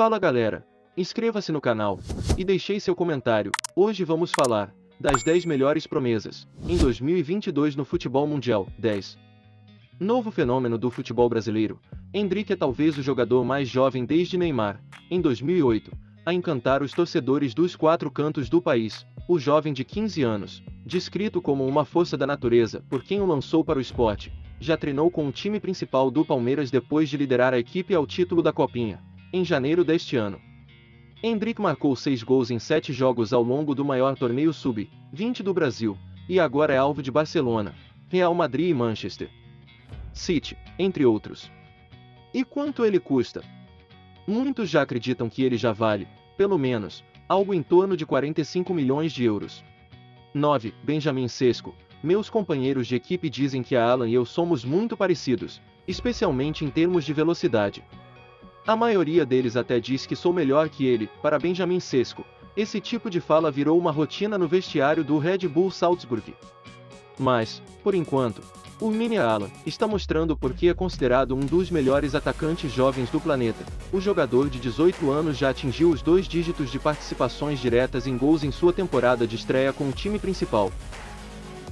Fala galera, inscreva-se no canal e deixe seu comentário. Hoje vamos falar das 10 melhores promessas em 2022 no futebol mundial. 10. Novo fenômeno do futebol brasileiro. Endrick é talvez o jogador mais jovem desde Neymar, em 2008, a encantar os torcedores dos quatro cantos do país. O jovem de 15 anos, descrito como uma força da natureza por quem o lançou para o esporte, já treinou com o time principal do Palmeiras depois de liderar a equipe ao título da Copinha, em janeiro deste ano. Endrick marcou 6 gols em 7 jogos ao longo do maior torneio sub-20 do Brasil, e agora é alvo de Barcelona, Real Madrid e Manchester City, entre outros. E quanto ele custa? Muitos já acreditam que ele já vale, pelo menos, algo em torno de 45 milhões de euros. 9. Benjamin Sesko. Meus companheiros de equipe dizem que a Alan e eu somos muito parecidos, especialmente em termos de velocidade. A maioria deles até diz que sou melhor que ele. Para Benjamin Sesko, esse tipo de fala virou uma rotina no vestiário do Red Bull Salzburg. Mas, por enquanto, o Mini Alan está mostrando por que é considerado um dos melhores atacantes jovens do planeta. O jogador de 18 anos já atingiu os 2 dígitos de participações diretas em gols em sua temporada de estreia com o time principal.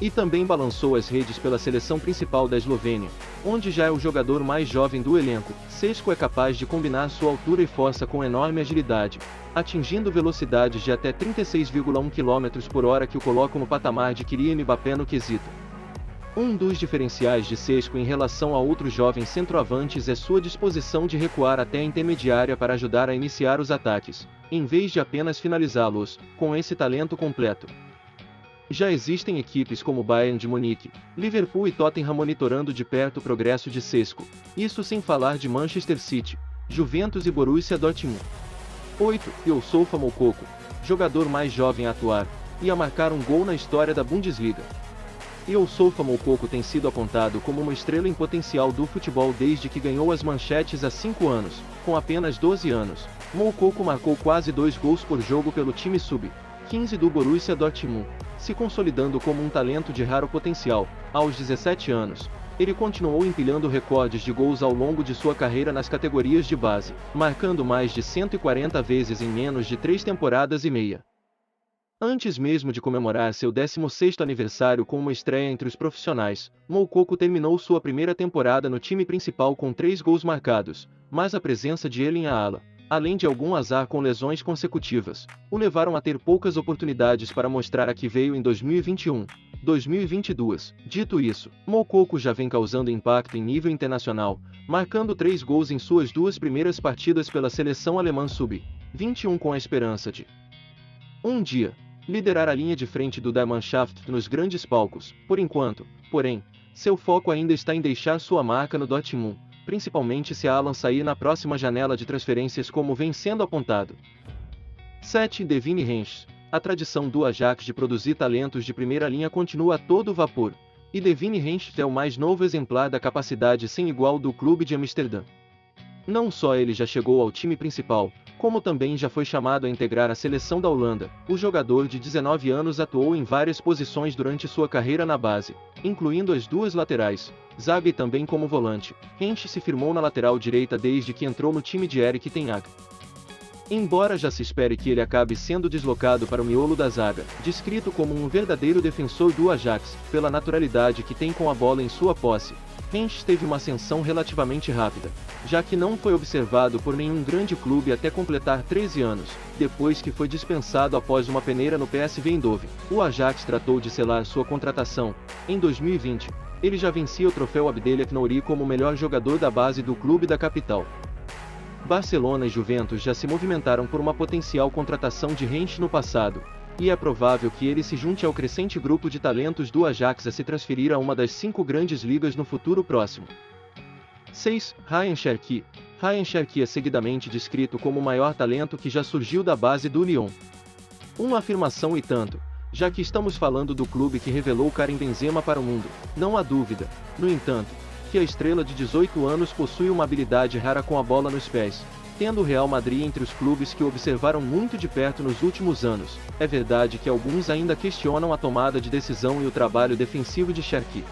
E também balançou as redes pela seleção principal da Eslovênia, onde já é o jogador mais jovem do elenco. Sesko é capaz de combinar sua altura e força com enorme agilidade, atingindo velocidades de até 36,1 km por hora que o colocam no patamar de Kylian Mbappé no quesito. Um dos diferenciais de Sesko em relação a outros jovens centroavantes é sua disposição de recuar até a intermediária para ajudar a iniciar os ataques, em vez de apenas finalizá-los. Com esse talento completo, já existem equipes como Bayern de Munique, Liverpool e Tottenham monitorando de perto o progresso de Sesko, isso sem falar de Manchester City, Juventus e Borussia Dortmund. 8. Youssoufa Moukoko, jogador mais jovem a atuar e a marcar um gol na história da Bundesliga. Youssoufa Moukoko tem sido apontado como uma estrela em potencial do futebol desde que ganhou as manchetes há 5 anos. Com apenas 12 anos, Moukoko marcou quase 2 gols por jogo pelo time sub-15 do Borussia Dortmund, se consolidando como um talento de raro potencial. Aos 17 anos, ele continuou empilhando recordes de gols ao longo de sua carreira nas categorias de base, marcando mais de 140 vezes em menos de 3 temporadas e meia. Antes mesmo de comemorar seu 16º aniversário com uma estreia entre os profissionais, Moukoko terminou sua primeira temporada no time principal com 3 gols marcados, mas a presença de Erling Haaland, além de algum azar com lesões consecutivas, o levaram a ter poucas oportunidades para mostrar a que veio em 2021, 2022. Dito isso, Moukoko já vem causando impacto em nível internacional, marcando 3 gols em suas 2 primeiras partidas pela seleção alemã sub-21 com a esperança de um dia liderar a linha de frente do Der Mannschaft nos grandes palcos. Por enquanto, porém, seu foco ainda está em deixar sua marca no Dortmund, principalmente se Alan sair na próxima janela de transferências como vem sendo apontado. 7. Devine Hensch. A tradição do Ajax de produzir talentos de primeira linha continua a todo vapor, e Devine Hensch é o mais novo exemplar da capacidade sem igual do clube de Amsterdã. Não só ele já chegou ao time principal, como também já foi chamado a integrar a seleção da Holanda. O jogador de 19 anos atuou em várias posições durante sua carreira na base, incluindo as 2 laterais, zaga e também como volante. Hensch se firmou na lateral direita desde que entrou no time de Erik ten Hag. Embora já se espere que ele acabe sendo deslocado para o miolo da zaga, descrito como um verdadeiro defensor do Ajax, pela naturalidade que tem com a bola em sua posse, Hensch teve uma ascensão relativamente rápida, já que não foi observado por nenhum grande clube até completar 13 anos, depois que foi dispensado após uma peneira no PSV Eindhoven. O Ajax tratou de selar sua contratação. Em 2020, ele já vencia o troféu Abdelhak Nouri como o melhor jogador da base do clube da capital. Barcelona e Juventus já se movimentaram por uma potencial contratação de Hensch no passado, e é provável que ele se junte ao crescente grupo de talentos do Ajax a se transferir a uma das 5 grandes ligas no futuro próximo. 6. Ryan Cherki. Ryan Cherki é seguidamente descrito como o maior talento que já surgiu da base do Lyon. Uma afirmação e tanto, já que estamos falando do clube que revelou Karim Benzema para o mundo. Não há dúvida, no entanto, que a estrela de 18 anos possui uma habilidade rara com a bola nos pés, tendo o Real Madrid entre os clubes que o observaram muito de perto nos últimos anos. É verdade que alguns ainda questionam a tomada de decisão e o trabalho defensivo de Cherki.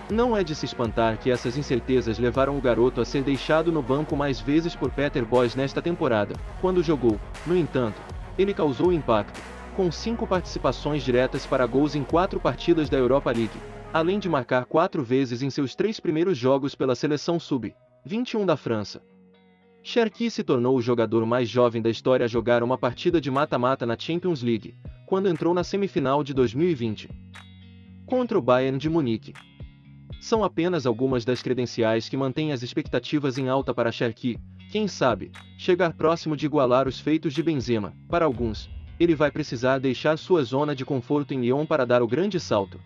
Não é de se espantar que essas incertezas levaram o garoto a ser deixado no banco mais vezes por Peter Bosz nesta temporada. Quando jogou, no entanto, ele causou impacto, com 5 participações diretas para gols em 4 partidas da Europa League, além de marcar 4 vezes em seus 3 primeiros jogos pela seleção sub-21 da França. Cherki se tornou o jogador mais jovem da história a jogar uma partida de mata-mata na Champions League, quando entrou na semifinal de 2020 contra o Bayern de Munique. São apenas algumas das credenciais que mantêm as expectativas em alta para Cherki, quem sabe, chegar próximo de igualar os feitos de Benzema. Para alguns, ele vai precisar deixar sua zona de conforto em Lyon para dar o grande salto.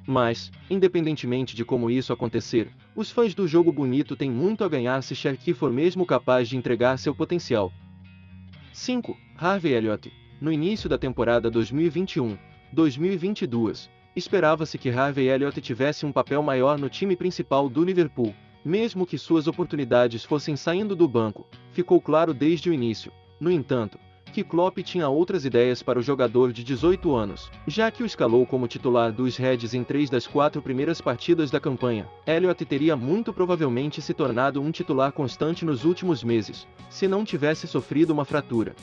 Mas, independentemente de como isso acontecer, os fãs do jogo bonito têm muito a ganhar se Cherki for mesmo capaz de entregar seu potencial. 5. Harvey Elliott. No início da temporada 2021-2022, esperava-se que Harvey Elliott tivesse um papel maior no time principal do Liverpool, mesmo que suas oportunidades fossem saindo do banco. Ficou claro desde o início, no entanto, que Klopp tinha outras ideias para o jogador de 18 anos, já que o escalou como titular dos Reds em 3 das 4 primeiras partidas da campanha. Elliott teria muito provavelmente se tornado um titular constante nos últimos meses, se não tivesse sofrido uma fratura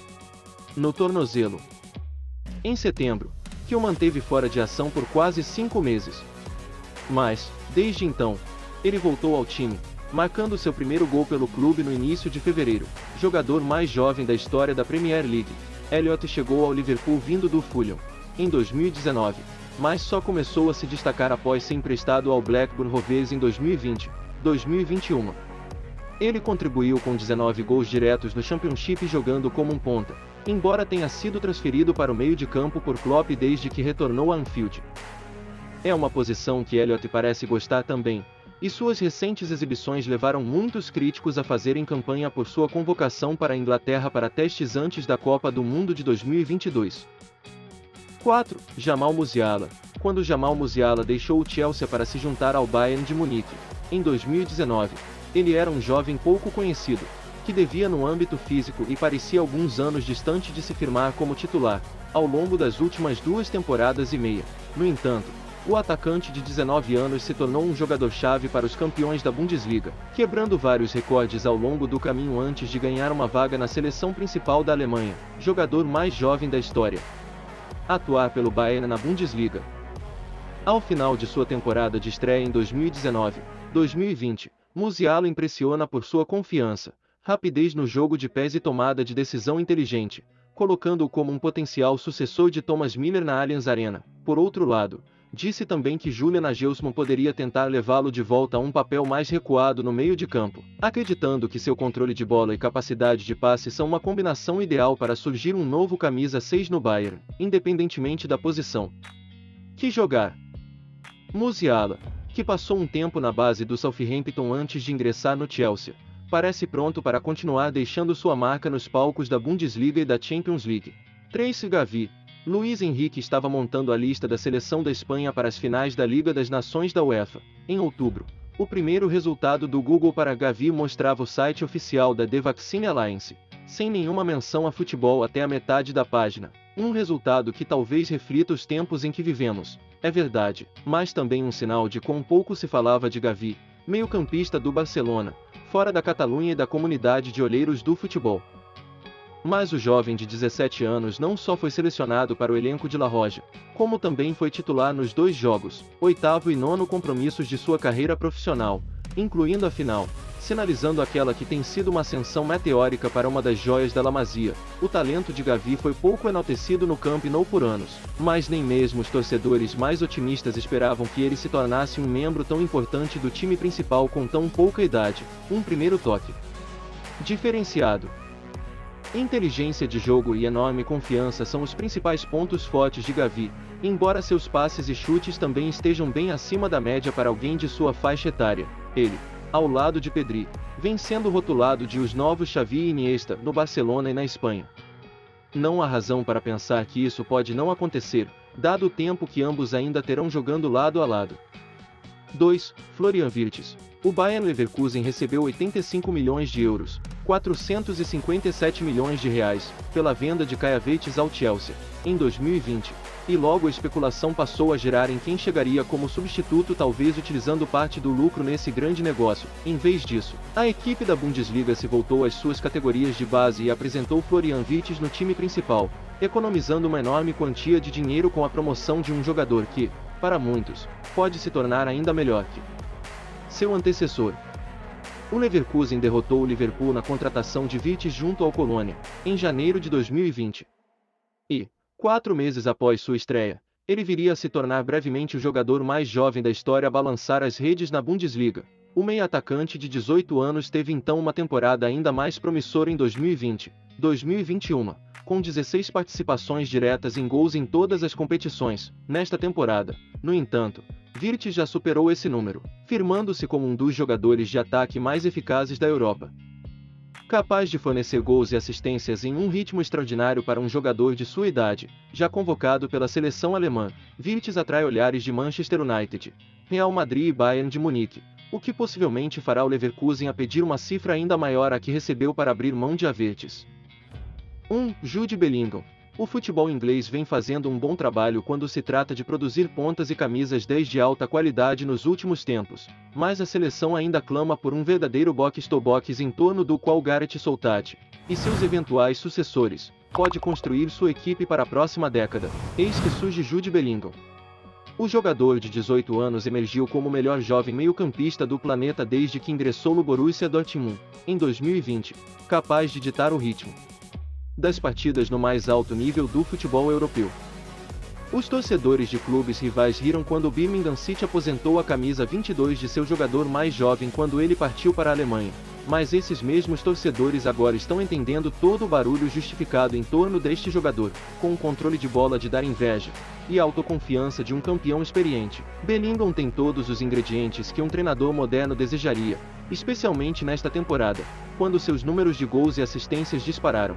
no tornozelo em setembro, que o manteve fora de ação por quase 5 meses. Mas, desde então, ele voltou ao time, marcando seu primeiro gol pelo clube no início de fevereiro. Jogador mais jovem da história da Premier League, Elliott chegou ao Liverpool vindo do Fulham em 2019, mas só começou a se destacar após ser emprestado ao Blackburn Rovers em 2020-2021. Ele contribuiu com 19 gols diretos no Championship jogando como um ponta, embora tenha sido transferido para o meio de campo por Klopp desde que retornou a Anfield. É uma posição que Elliott parece gostar também, e suas recentes exibições levaram muitos críticos a fazerem campanha por sua convocação para a Inglaterra para testes antes da Copa do Mundo de 2022. 4. Jamal Musiala. Quando Jamal Musiala deixou o Chelsea para se juntar ao Bayern de Munique, em 2019, ele era um jovem pouco conhecido, que devia no âmbito físico e parecia alguns anos distante de se firmar como titular, ao longo das últimas 2 temporadas e meia. No entanto, o atacante de 19 anos se tornou um jogador-chave para os campeões da Bundesliga, quebrando vários recordes ao longo do caminho antes de ganhar uma vaga na seleção principal da Alemanha, jogador mais jovem da história a atuar pelo Bayern na Bundesliga. Ao final de sua temporada de estreia em 2019-2020, Musiala impressiona por sua confiança, rapidez no jogo de pés e tomada de decisão inteligente, colocando-o como um potencial sucessor de Thomas Müller na Allianz Arena. Por outro lado, disse também que Julian Nagelsmann poderia tentar levá-lo de volta a um papel mais recuado no meio de campo, acreditando que seu controle de bola e capacidade de passe são uma combinação ideal para surgir um novo camisa 6 no Bayern, independentemente da posição que jogar. Musiala, que passou um tempo na base do Southampton antes de ingressar no Chelsea, parece pronto para continuar deixando sua marca nos palcos da Bundesliga e da Champions League. 3. Gavi. Luís Henrique estava montando a lista da seleção da Espanha para as finais da Liga das Nações da UEFA, em outubro. O primeiro resultado do Google para Gavi mostrava o site oficial da The Vaccine Alliance, sem nenhuma menção a futebol até a metade da página. Um resultado que talvez reflita os tempos em que vivemos, é verdade, mas também um sinal de quão pouco se falava de Gavi, meio-campista do Barcelona, fora da Catalunha e da comunidade de olheiros do futebol. Mas o jovem de 17 anos não só foi selecionado para o elenco de La Roja, como também foi titular nos 2 jogos, 8º e 9º compromissos de sua carreira profissional, incluindo a final, sinalizando aquela que tem sido uma ascensão meteórica para uma das joias da La Masia. O talento de Gavi foi pouco enaltecido no Camp Nou por anos, mas nem mesmo os torcedores mais otimistas esperavam que ele se tornasse um membro tão importante do time principal com tão pouca idade. Um primeiro toque diferenciado, inteligência de jogo e enorme confiança são os principais pontos fortes de Gavi, embora seus passes e chutes também estejam bem acima da média para alguém de sua faixa etária. Ele, ao lado de Pedri, vem sendo rotulado de os novos Xavi e Iniesta no Barcelona e na Espanha. Não há razão para pensar que isso pode não acontecer, dado o tempo que ambos ainda terão jogando lado a lado. 2. Florian Wirtz. O Bayer Leverkusen recebeu 85 milhões de euros, 457 milhões de reais, pela venda de Kai Havertz ao Chelsea, em 2020, e logo a especulação passou a girar em quem chegaria como substituto, talvez utilizando parte do lucro nesse grande negócio. Em vez disso, a equipe da Bundesliga se voltou às suas categorias de base e apresentou Florian Wirtz no time principal, economizando uma enorme quantia de dinheiro com a promoção de um jogador que, para muitos, pode se tornar ainda melhor que seu antecessor. O Leverkusen derrotou o Liverpool na contratação de Wirtz junto ao Colônia, em janeiro de 2020. E, 4 meses após sua estreia, ele viria a se tornar brevemente o jogador mais jovem da história a balançar as redes na Bundesliga. O meio-atacante de 18 anos teve então uma temporada ainda mais promissora em 2020-2021, com 16 participações diretas em gols em todas as competições. Nesta temporada, no entanto, Wirtz já superou esse número, firmando-se como um dos jogadores de ataque mais eficazes da Europa. Capaz de fornecer gols e assistências em um ritmo extraordinário para um jogador de sua idade, já convocado pela seleção alemã, Wirtz atrai olhares de Manchester United, Real Madrid e Bayern de Munique, o que possivelmente fará o Leverkusen a pedir uma cifra ainda maior à que recebeu para abrir mão de Havertz. 1. Jude Bellingham. O futebol inglês vem fazendo um bom trabalho quando se trata de produzir pontas e camisas 10 de alta qualidade nos últimos tempos, mas a seleção ainda clama por um verdadeiro box-to-box em torno do qual Gareth Southgate, e seus eventuais sucessores, pode construir sua equipe para a próxima década. Eis que surge Jude Bellingham. O jogador de 18 anos emergiu como o melhor jovem meio-campista do planeta desde que ingressou no Borussia Dortmund, em 2020, capaz de ditar o ritmo das partidas no mais alto nível do futebol europeu. Os torcedores de clubes rivais riram quando o Birmingham City aposentou a camisa 22 de seu jogador mais jovem quando ele partiu para a Alemanha, mas esses mesmos torcedores agora estão entendendo todo o barulho justificado em torno deste jogador, com o controle de bola de dar inveja, e a autoconfiança de um campeão experiente. Bellingham tem todos os ingredientes que um treinador moderno desejaria, especialmente nesta temporada, quando seus números de gols e assistências dispararam.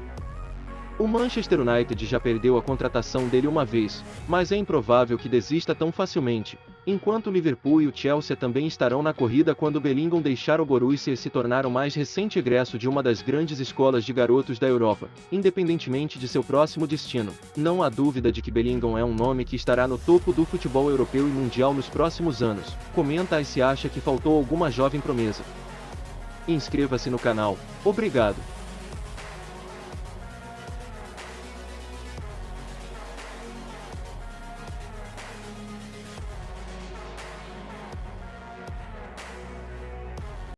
O Manchester United já perdeu a contratação dele uma vez, mas é improvável que desista tão facilmente, enquanto o Liverpool e o Chelsea também estarão na corrida quando Bellingham deixar o Borussia e se tornar o mais recente egresso de uma das grandes escolas de garotos da Europa, independentemente de seu próximo destino. Não há dúvida de que Bellingham é um nome que estará no topo do futebol europeu e mundial nos próximos anos. Comenta aí se acha que faltou alguma jovem promessa. Inscreva-se no canal. Obrigado.